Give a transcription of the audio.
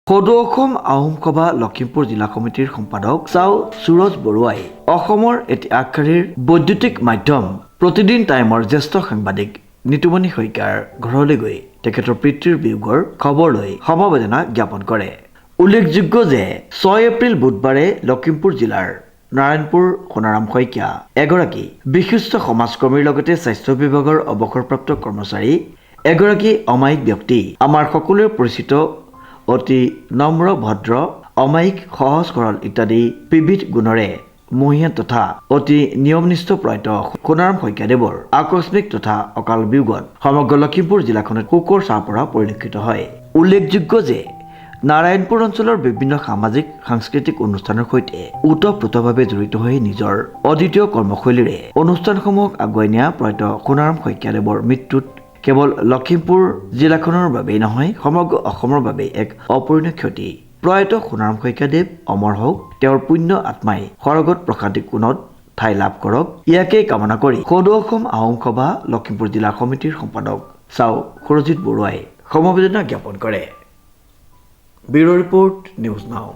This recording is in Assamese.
সদৌ অসম আহোম সভা লখিমপুৰ জিলা সমিতিৰ সম্পাদক চাও সুৰজ বৰুৱাই অসমৰ এটি আগশাৰীৰ বৈদ্যুতিক মাধ্যম প্ৰতিদিন টাইমৰ জ্যেষ্ঠ সাংবাদিক নিতুমণি শইকীয়াৰ ঘৰলৈ গৈ তেখেতৰ পিতৃৰ বিয়োগৰ খবৰ লৈ সমবেদনা জ্ঞাপন কৰে। উল্লেখযোগ্য যে 6 এপ্ৰিল বুধবাৰে লখিমপুৰ জিলাৰ নাৰায়ণপুৰ সোণাৰাম শইকীয়া এগৰাকী বিশিষ্ট সমাজকৰ্মীৰ লগতে স্বাস্থ্য বিভাগৰ অৱসৰপ্ৰাপ্ত কৰ্মচাৰী এগৰাকী অমায়িক ব্যক্তি আমাৰ সকলোৰে পৰিচিত অতি নম্ৰ ভদ্ৰ অমায়িক সহজ সৰল ইত্যাদি বিবিধ গুণৰে মহিয়ান তথা অতি নিয়মনিষ্ঠ প্ৰয়াত সোণাৰাম শইকীয়াদেৱৰ আকস্মিক তথা অকাল বিয়োগত সমগ্ৰ লখিমপুৰ জিলাখনত শোকৰ ছাঁ পৰা পৰিলক্ষিত হয়। উল্লেখযোগ্য যে নাৰায়ণপুৰ অঞ্চলৰ বিভিন্ন সামাজিক সাংস্কৃতিক অনুষ্ঠানৰ সৈতে ওতঃপ্ৰোতভাৱে জড়িত হৈ নিজৰ অদ্বিতীয় কৰ্মশৈলীৰে অনুষ্ঠানসমূহক আগুৱাই নিয়া প্ৰয়াত সোণাৰাম শইকীয়াদেৱৰ মৃত্যুত কেৱল লখিমপুৰ জিলাখনৰ বাবেই নহয় সমগ্ৰ অসমৰ বাবে এক অপূৰণীয় ক্ষতি। প্ৰয়াত সোণাৰাম শইকীয়াদেৱ অমৰ হওক, তেওঁৰ পুণ্য আত্মাই স্বৰ্গত প্ৰশান্তি কোণত ঠাই লাভ কৰক, ইয়াকেই কামনা কৰি সদৌ অসম আহোম সভা লখিমপুৰ জিলা সমিতিৰ সম্পাদক চাও সুৰজিৎ বৰুৱাই সমবেদনা জ্ঞাপন কৰে। Bureau' report news now.